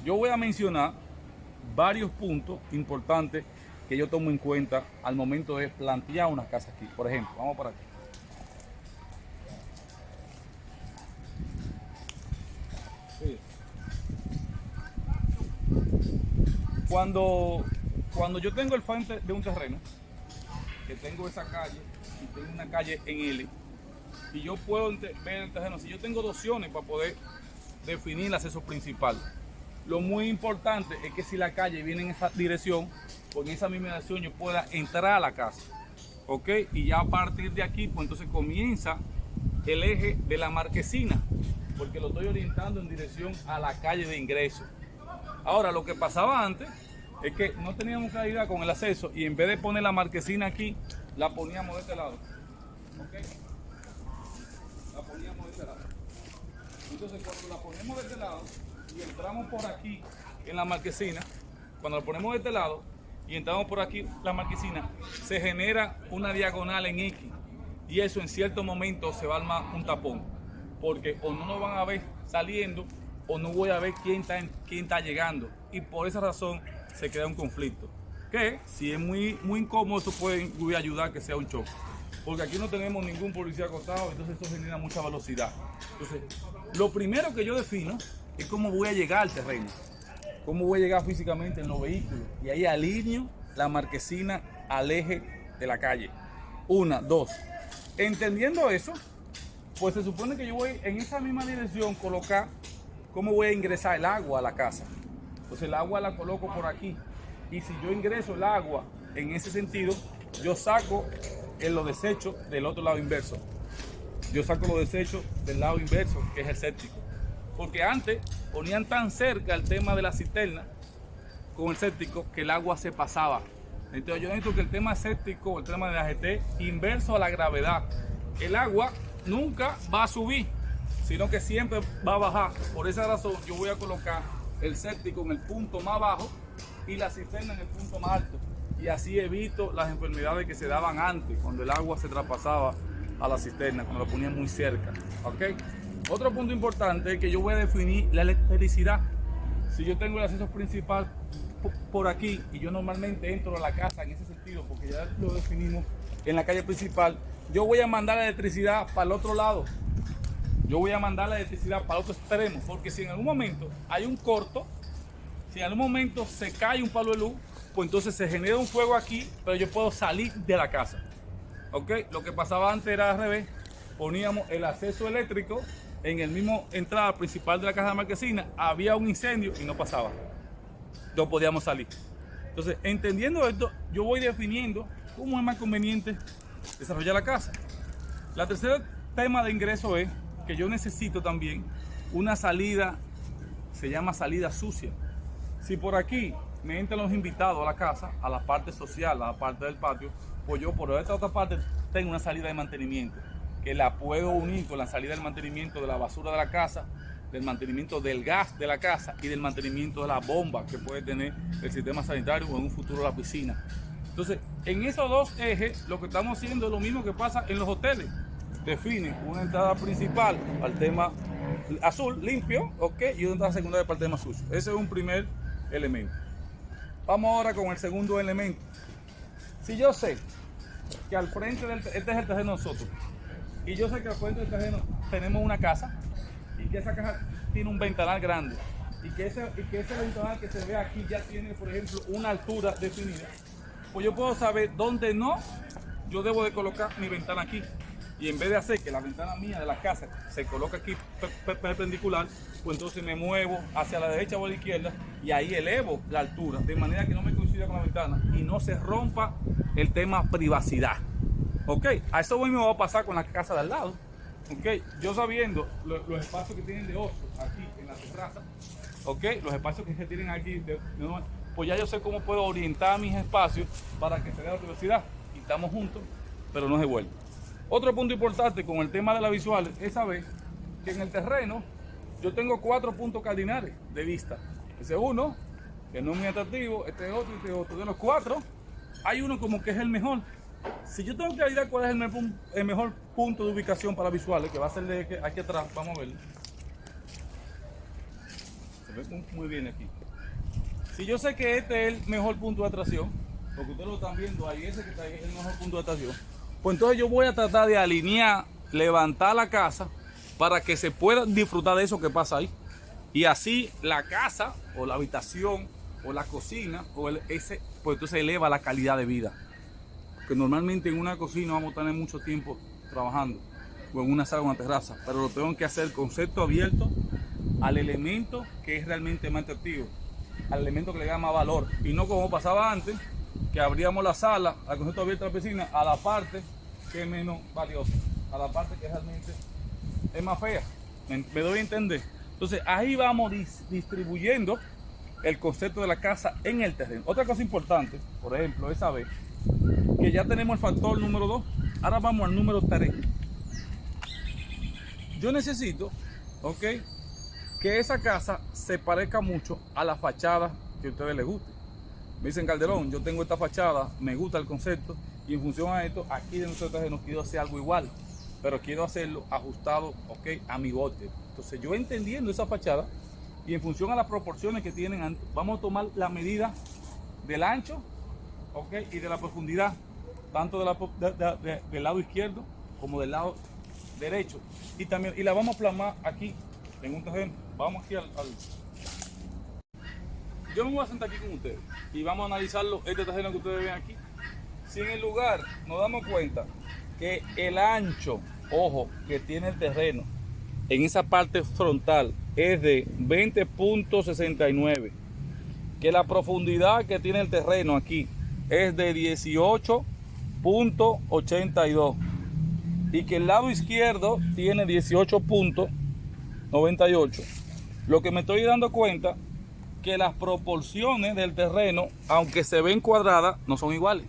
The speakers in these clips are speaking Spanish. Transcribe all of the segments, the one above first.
Yo voy a mencionar varios puntos importantes que yo tomo en cuenta al momento de plantear una casa aquí. Por ejemplo, vamos para aquí. Sí. Cuando yo tengo el frente de un terreno, que tengo esa calle y tengo una calle en L, y yo puedo ver el terreno, si yo tengo dos opciones para poder definir el acceso principal. Lo muy importante es que si la calle viene en esa dirección, con esa misma dirección yo pueda entrar a la casa, ¿ok? Y ya a partir de aquí, pues entonces comienza el eje de la marquesina, porque lo estoy orientando en dirección a la calle de ingreso. Ahora, lo que pasaba antes es que no teníamos claridad con el acceso y en vez de poner la marquesina aquí, la poníamos de este lado, ¿ok? La poníamos de este lado. Entonces, cuando la ponemos de este lado y entramos por aquí en la marquesina, cuando la ponemos de este lado y entramos por aquí la marquesina, se genera una diagonal en X y eso en cierto momento se va a armar un tapón, porque o no nos van a ver saliendo o no voy a ver quién está llegando, y por esa razón se crea un conflicto que si es muy incómodo, eso puede ayudar a que sea un choque, porque aquí no tenemos ningún policía acostado, entonces eso genera mucha velocidad. Entonces, lo primero que yo defino es cómo voy a llegar al terreno, cómo voy a llegar físicamente en los vehículos, y ahí alineo la marquesina al eje de la calle. Una, dos. Entendiendo eso, pues se supone que yo voy en esa misma dirección colocar cómo voy a ingresar el agua a la casa. Entonces el agua la coloco por aquí, y si yo ingreso el agua en ese sentido, yo saco los desechos del otro lado inverso. Yo saco los desechos del lado inverso, que es el séptico. Porque antes ponían tan cerca el tema de la cisterna con el séptico que el agua se pasaba. Entonces yo necesito que el tema séptico, el tema de la esté inverso a la gravedad. El agua nunca va a subir, sino que siempre va a bajar. Por esa razón yo voy a colocar el séptico en el punto más bajo y la cisterna en el punto más alto. Y así evito las enfermedades que se daban antes, cuando el agua se traspasaba a la cisterna, cuando la ponían muy cerca. ¿Okay? Otro punto importante es que yo voy a definir la electricidad. Si yo tengo el acceso principal por aquí y yo normalmente entro a la casa en ese sentido, porque ya lo definimos en la calle principal, yo voy a mandar la electricidad para el otro lado. Yo voy a mandar la electricidad para el otro extremo, porque si en algún momento hay un corto, si en algún momento se cae un palo de luz, pues entonces se genera un fuego aquí, pero yo puedo salir de la casa. ¿Ok? Lo que pasaba antes era al revés. Poníamos el acceso eléctrico en el mismo entrada principal de la casa de marquesina, había un incendio y no pasaba. No podíamos salir. Entonces, entendiendo esto, yo voy definiendo cómo es más conveniente desarrollar la casa. La tercera tema de ingreso es que yo necesito también una salida, se llama salida sucia. Si por aquí me entran los invitados a la casa, a la parte social, a la parte del patio, pues yo por esta otra parte tengo una salida de mantenimiento, que la puedo unir con la salida del mantenimiento de la basura de la casa, del mantenimiento del gas de la casa y del mantenimiento de la bomba que puede tener el sistema sanitario o en un futuro la piscina. Entonces, en esos dos ejes, lo que estamos haciendo es lo mismo que pasa en los hoteles. Definen una entrada principal al tema azul, limpio, ¿ok? Y una entrada secundaria para el tema sucio. Ese es un primer elemento. Vamos ahora con el segundo elemento. Si yo sé que al frente este es el terreno de nosotros, y yo sé que al frente del terreno tenemos una casa, y que esa casa tiene un ventanal grande, y que ese ventanal que se ve aquí ya tiene, por ejemplo, una altura definida, pues yo puedo saber dónde no yo debo de colocar mi ventana aquí. Y en vez de hacer que la ventana mía de la casa se coloque aquí perpendicular, pues entonces me muevo hacia la derecha o a la izquierda y ahí elevo la altura, de manera que no me coincida con la ventana y no se rompa el tema privacidad. ¿Ok? A eso mismo va a pasar con la casa de al lado. ¿Ok? Yo sabiendo los espacios que tienen de ocio aquí en la terraza, ¿ok? Los espacios que se tienen aquí, pues ya yo sé cómo puedo orientar mis espacios para que se dé la privacidad. Y estamos juntos, pero no se vuelve. Otro punto importante con el tema de la visual es saber que en el terreno yo tengo 4 puntos cardinales de vista. Ese es uno, que no es muy atractivo, este es otro y este es otro. De los 4, hay uno como que es el mejor. Si yo tengo claridad cuál es el mejor punto de ubicación para visuales, que va a ser de aquí atrás, vamos a verlo. Ven muy bien aquí. Si yo sé que este es el mejor punto de atracción, porque ustedes lo están viendo ahí, ese que está ahí es el mejor punto de atracción, pues entonces yo voy a tratar de alinear, levantar la casa para que se pueda disfrutar de eso que pasa ahí. Y así la casa o la habitación o la cocina pues entonces eleva la calidad de vida. Porque normalmente en una cocina vamos a tener mucho tiempo trabajando, o en una sala o una terraza, pero lo tengo que hacer concepto abierto al elemento que es realmente más atractivo, al elemento que le da más valor, y no como pasaba antes, que abríamos la sala al concepto abierto de la piscina a la parte que es menos valiosa, a la parte que realmente es más fea. ¿Me doy a entender? Entonces ahí vamos distribuyendo el concepto de la casa en el terreno. Otra cosa importante, por ejemplo, es saber que ya tenemos el factor número 2. Ahora vamos al número 3. Yo necesito, ok, que esa casa se parezca mucho a la fachada que a ustedes les guste. Me dicen, Calderón, yo tengo esta fachada, me gusta el concepto, y en función a esto, aquí de nuestro terreno quiero hacer algo igual, pero quiero hacerlo ajustado, ok, a mi bote. Entonces yo entendiendo esa fachada y en función a las proporciones que tienen, vamos a tomar la medida del ancho, ok, y de la profundidad, tanto del lado izquierdo como del lado derecho, y la vamos a plasmar aquí en un terreno. Vamos aquí yo me voy a sentar aquí con ustedes y vamos a analizarlo, este terreno que ustedes ven aquí. Si en el lugar nos damos cuenta que el ancho, ojo, que tiene el terreno en esa parte frontal es de 20.69, que la profundidad que tiene el terreno aquí es de 18.82 y que el lado izquierdo tiene 18.98, lo que me estoy dando cuenta que las proporciones del terreno, aunque se ven cuadradas, no son iguales.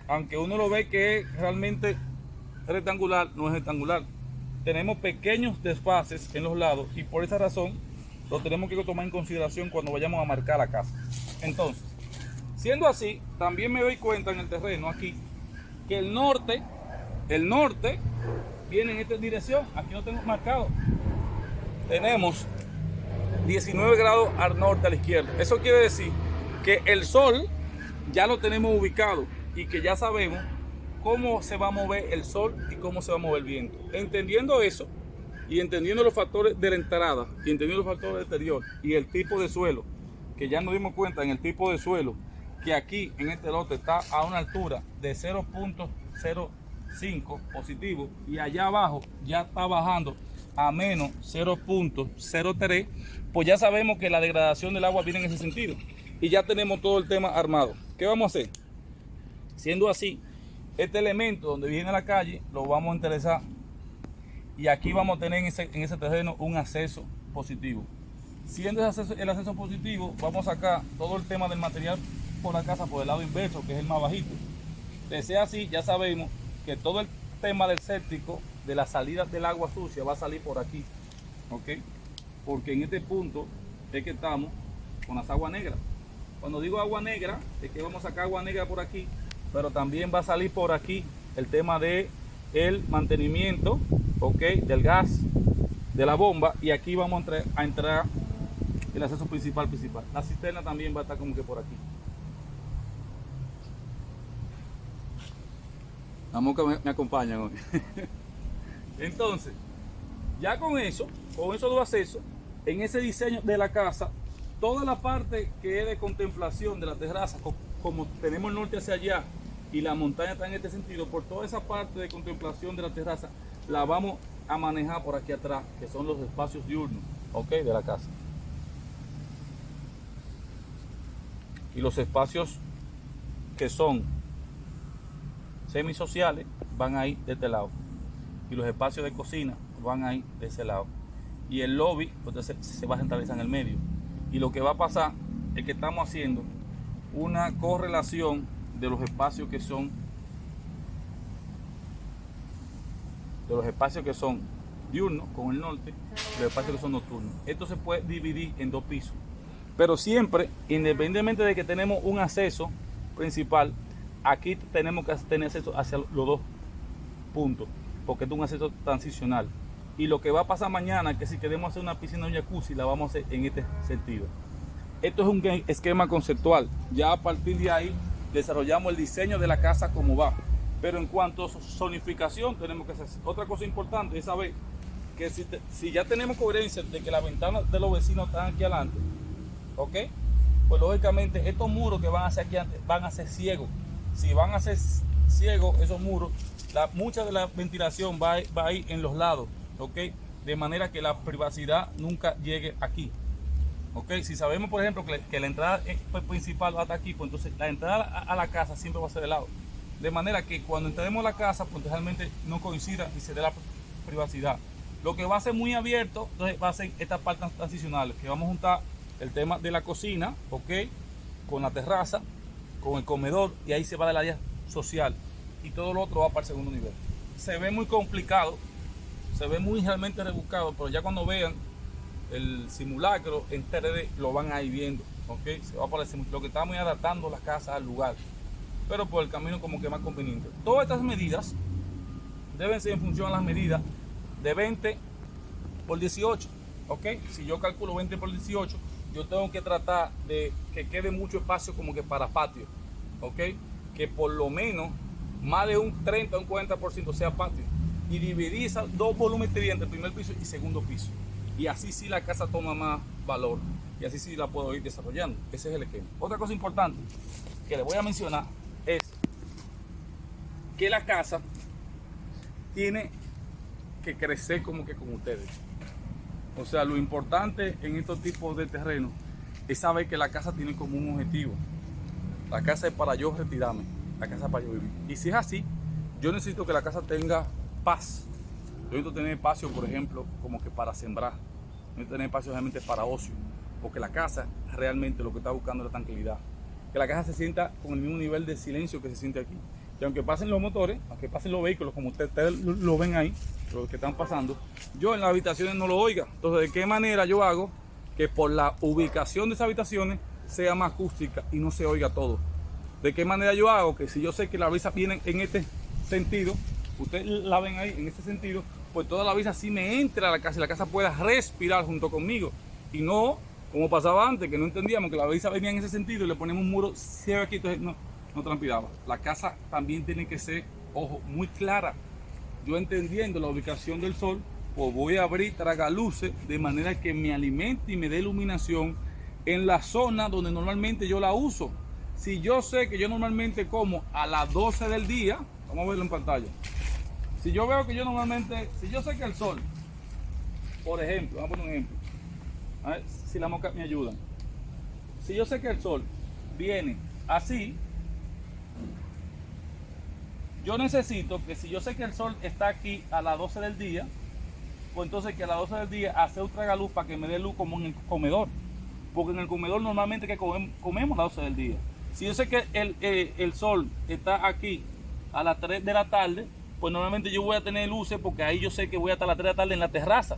Aunque uno lo ve que es realmente rectangular, no es rectangular. Tenemos pequeños desfases en los lados y por esa razón lo tenemos que tomar en consideración cuando vayamos a marcar la casa. Entonces, siendo así, también me doy cuenta en el terreno aquí que el norte viene en esta dirección. Aquí lo tengo marcado. Tenemos 19 grados al norte a la izquierda. Eso quiere decir que el sol ya lo tenemos ubicado y que ya sabemos cómo se va a mover el sol y cómo se va a mover el viento. Entendiendo eso y entendiendo los factores de la entrada y entendiendo los factores del exterior y el tipo de suelo, que ya nos dimos cuenta en el tipo de suelo que aquí en este lote está a una altura de 0.05 positivo y allá abajo ya está bajando a menos 0.03, pues ya sabemos que la degradación del agua viene en ese sentido y ya tenemos todo el tema armado. ¿Qué vamos a hacer? Siendo así, este elemento donde viene la calle lo vamos a enderezar y aquí vamos a tener en ese terreno un acceso positivo. Siendo el acceso positivo, vamos a sacar todo el tema del material por la casa por el lado inverso, que es el más bajito. De ser así, ya sabemos que todo el tema del séptico, de la salida del agua sucia, va a salir por aquí, ¿ok? Porque en este punto es que estamos con las aguas negras. Cuando digo agua negra, es que vamos a sacar agua negra por aquí, pero también va a salir por aquí el tema de el mantenimiento, ¿ok? Del gas, de la bomba, y aquí vamos a entrar el acceso principal. La cisterna también va a estar como que por aquí. Vamos que me acompañan hoy. Entonces, ya con esos dos accesos, en ese diseño de la casa, toda la parte que es de contemplación de la terraza, como tenemos el norte hacia allá y la montaña está en este sentido, por toda esa parte de contemplación de la terraza, la vamos a manejar por aquí atrás, que son los espacios diurnos, ¿ok? De la casa. Y los espacios que son semisociales van ahí de este lado. Y los espacios de cocina van ahí de ese lado. Y el lobby pues, se va a centralizar en el medio. Y lo que va a pasar es que estamos haciendo una correlación de los espacios que son diurnos con el norte y los espacios que son nocturnos. Esto se puede dividir en dos pisos. Pero siempre, independientemente de que tenemos un acceso principal, aquí tenemos que tener acceso hacia los dos puntos, porque es un acceso transicional. Y lo que va a pasar mañana es que si queremos hacer una piscina o un jacuzzi, la vamos a hacer en este sentido. Esto es un esquema conceptual. Ya a partir de ahí desarrollamos el diseño de la casa como va. Pero en cuanto a zonificación, tenemos que hacer otra cosa importante, es saber que si ya tenemos coherencia de que las ventanas de los vecinos están aquí adelante, ¿ok? Pues lógicamente estos muros que van a ser aquí van a ser ciegos. Si van a ser ciegos esos muros, mucha de la ventilación va a ir en los lados, ¿ok? De manera que la privacidad nunca llegue aquí, ¿ok? Si sabemos, por ejemplo, que la entrada principal va hasta aquí, pues entonces la entrada a la casa siempre va a ser de lado. De manera que cuando entremos a la casa, pues realmente no coincida y se dé la privacidad. Lo que va a ser muy abierto, entonces va a ser estas partes transicionales, que vamos a juntar el tema de la cocina, ¿ok? Con la terraza, con el comedor, y ahí se va del área social. Y todo lo otro va para el segundo nivel. Se ve muy complicado, se ve muy realmente rebuscado, pero ya cuando vean el simulacro en 3D lo van a ir viendo, ¿ok? Se va a parecer mucho. Lo que estamos adaptando la casa al lugar, pero por el camino como que más conveniente. Todas estas medidas deben ser en función a las medidas de 20 por 18, ¿ok? Si yo calculo 20 por 18, yo tengo que tratar de que quede mucho espacio como que para patio, ¿ok? Que por lo menos más de un 30 o un 40% sea patio. Y dividir esos dos volúmenes entre el primer piso y segundo piso. Y así sí la casa toma más valor. Y así sí la puedo ir desarrollando. Ese es el esquema. Otra cosa importante que les voy a mencionar es que la casa tiene que crecer como que con ustedes. O sea, lo importante en estos tipos de terrenos es saber que la casa tiene como un objetivo. La casa es para yo retirarme, la casa es para yo vivir. Y si es así, yo necesito que la casa tenga paz. Yo necesito tener espacio, por ejemplo, como que para sembrar. Yo necesito tener espacio realmente para ocio. Porque la casa realmente lo que está buscando es la tranquilidad. Que la casa se sienta con el mismo nivel de silencio que se siente aquí. Que aunque pasen los motores, aunque pasen los vehículos, como ustedes lo ven ahí, los que están pasando, yo en las habitaciones no lo oiga. Entonces, ¿de qué manera yo hago que por la ubicación de esas habitaciones sea más acústica y no se oiga todo? ¿De qué manera yo hago que si yo sé que la brisa viene en este sentido, ustedes la ven ahí en este sentido, pues toda la brisa sí me entre a la casa y la casa pueda respirar junto conmigo? Y no como pasaba antes, que no entendíamos que la brisa venía en ese sentido y le ponemos un muro ciego aquí, entonces no transpiraba. La casa también tiene que ser, ojo, muy clara. Yo entendiendo la ubicación del sol, pues voy a abrir tragaluces de manera que me alimente y me dé iluminación en la zona donde normalmente yo la uso. Si yo sé que yo normalmente como a las 12 del día, vamos a verlo en pantalla. Si yo veo que yo normalmente, si yo sé que el sol, por ejemplo, vamos a poner un ejemplo, a ver si la mosca me ayuda. Si yo sé que el sol viene así, yo necesito que si yo sé que el sol está aquí a las 12 del día, pues entonces que a las 12 del día hacer un tragaluz para que me dé luz como en el comedor. Porque en el comedor normalmente que comemos a las 12 del día. Si yo sé que el sol está aquí a las 3 de la tarde, pues normalmente yo voy a tener luces porque ahí yo sé que voy hasta las 3 de la tarde en la terraza.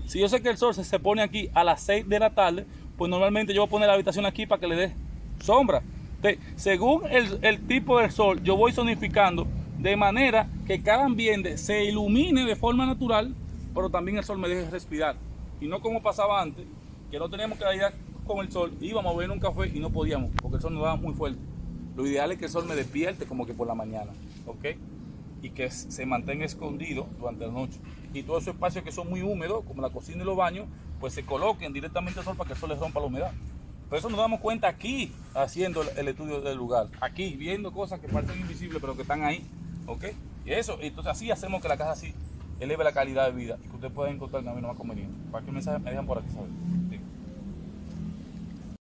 Si yo sé que el sol se pone aquí a las 6 de la tarde, pues normalmente yo voy a poner la habitación aquí para que le dé sombra. Entonces, según el tipo del sol, yo voy zonificando de manera que cada ambiente se ilumine de forma natural, pero también el sol me deje respirar. Y no como pasaba antes, que no teníamos que ir con el sol, íbamos a beber un café y no podíamos, porque el sol nos daba muy fuerte. Lo ideal es que el sol me despierte como que por la mañana, ¿ok? Y que se mantenga escondido durante la noche. Y todos esos espacios que son muy húmedos, como la cocina y los baños, pues se coloquen directamente al sol para que el sol les rompa la humedad. Por eso nos damos cuenta aquí, haciendo el estudio del lugar, aquí, viendo cosas que parecen invisibles, pero que están ahí, ¿ok? Y eso, entonces así hacemos que la casa así eleve la calidad de vida y que ustedes puedan encontrar el camino más conveniente. Cualquier mensaje me dejan por aquí saber.